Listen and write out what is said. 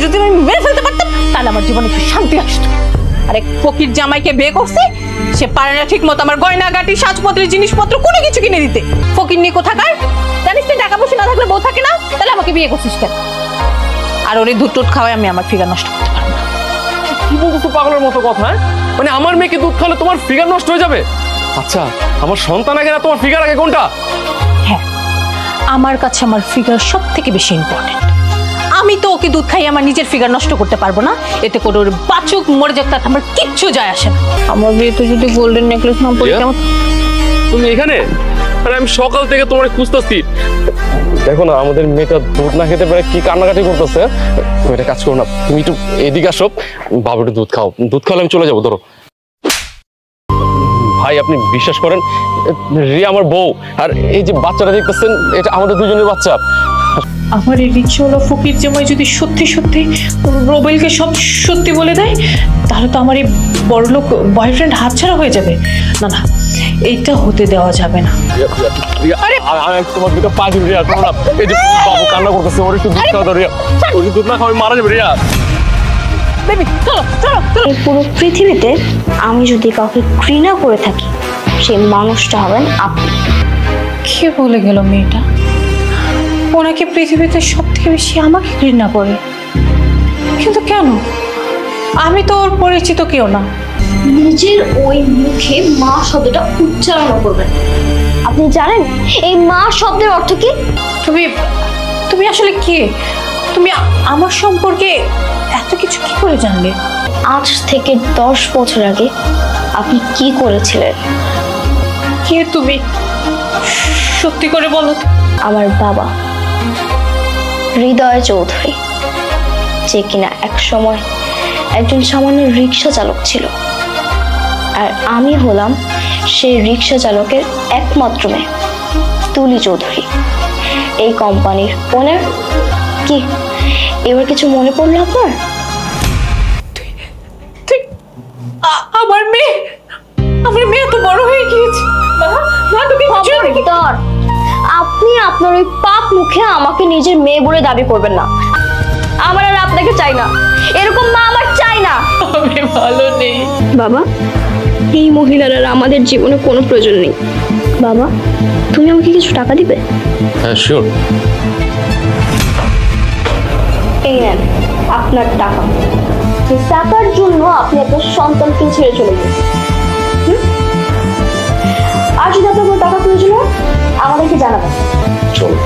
যদি আমি মেরে ফেলতে পারতাম তাহলে আমার জীবনে একটু শান্তি আসতো। আর এক ফকির জামাইকে বিয়ে করছে, সে পারে না ঠিক মতো আমার গয়নাগাটি সাজপত্রের জিনিসপত্র কোনো কিছু কিনে দিতে। ফকির নিয়ে কোথাকার, জানিস তুই টাকা পয়সা না থাকলে বউ থাকে না, তাহলে আমাকে বিয়ে করছিস কেন? আর ওরে দুধ টুধ খাওয়াই আমি আমার ফিগার নষ্ট করতে পারবো না। কি বলতেছো পাগলের মতো কথা? মানে আমার মেয়েকে দুধ খাওয়ালে তোমার ফিগার নষ্ট হয়ে যাবে? আচ্ছা, আমার সন্তান আগে না তোমার ফিগার আগে, কোনটা? হ্যাঁ, আমার কাছে আমার ফিগার সব থেকে বেশি ইম্পর্টেন্ট। আমি তো ওকে দুধ খাই আমার নিজের ফিগার নষ্ট করতে পারবো না, এতে করে ওর বাচুক মরে যাক তাতে আমার কিচ্ছু যায় আসে না। আমার বিয়েতে যদি গোল্ডেন নেকলেস না পরে কেমন? তুমি এখানে? আরে আমি সকাল থেকে তোমার খুঁজতেছি। দেখো না আমাদের মেয়েটা দুধ না খেতে পারে কি কান্নাকাটি করতেছে। তুমি একটা কাজ করো না, তুমি একটু এদিকে আসো, বাবুটা দুধ খাও। দুধ খাওয়ালে আমি চলে যাবো। ধরো ভাই, আপনি বিশ্বাস করেন রিয়া আমার বউ, আর এই যে বাচ্চাটা দেখতেছেন এটা আমাদের দুজনের বাচ্চা। আমার এই রিক্সাওয়ালা ফকির জামাই যদি সত্যি সত্যি রোবেলকে সব সত্যি বলে দেয়, তাহলে তো আমার এই বড়লোক বয়ফ্রেন্ড হাতছাড়া হয়ে যাবে। না না, এইটা হতে দেওয়া যাবে না। তোমার দুটো পা দিন রিয়া, করো না। এই যে বাবু কান্না করতেছে, ওর একটু দুধ খাওয়া দাও রিয়া। ওর দুধ না খাওয়াই মারা যাবে রিয়া। এই পুরো পৃথিবীতে আমি যদি কাউকে ঘৃণা করে থাকি, সেই মানুষটা হবেন আপনি। কে বলে গেল মেয়েটা? ওনাকে পৃথিবীতে সব থেকে বেশি আমাকে ঘৃণা করে, কিন্তু কেন? আমি তো ওর পরিচিত কেউ না। নিজের ওই মুখে মা শব্দটা উচ্চারণ করবেন। আপনি জানেন এই মা শব্দের অর্থ কি? তুমি আসলে কে? তুমি আমার সম্পর্কে এত কিছু কি করে জানলে? আজ থেকে 10 বছর আগে আপনি কি করেছিলেন? কে তুমি? সত্যি করে বলো। আমার বাবা হৃদয় চৌধুরী, যে কিনা এক সময় একজন সামান্য রিক্সা চালক ছিল, আর আমি হলাম সেই রিক্সা চালকের একমাত্র মেয়ে তুলি চৌধুরী, এই কোম্পানির ওনার। কি এবার কিছু মনে পড়লো আপনার? আমার মেয়ে তো বড় হয়ে গিয়েছে। আপনি আপনার ওই পাপ মুখে আমাকে নিজের মেয়ে বলে দাবি করবেন না। আমার আর আপনাকে চাই না, এরকম মা আমার চাই না। আমি ভালো নেই বাবা, এই মহিলার আর আমাদের জীবনে কোনো প্রয়োজন নেই। বাবা, তুমি আমাকে কিছু টাকা দিবে? হ্যাঁ শিওর। এই নেন আপনার টাকা। এই টাকার জন্য আপনি আপনার সন্তানকে ছেড়ে চলে গেছেন। আর যদি আপনার টাকা প্রয়োজন হয় আমাদেরকে জানাবেন। চলো।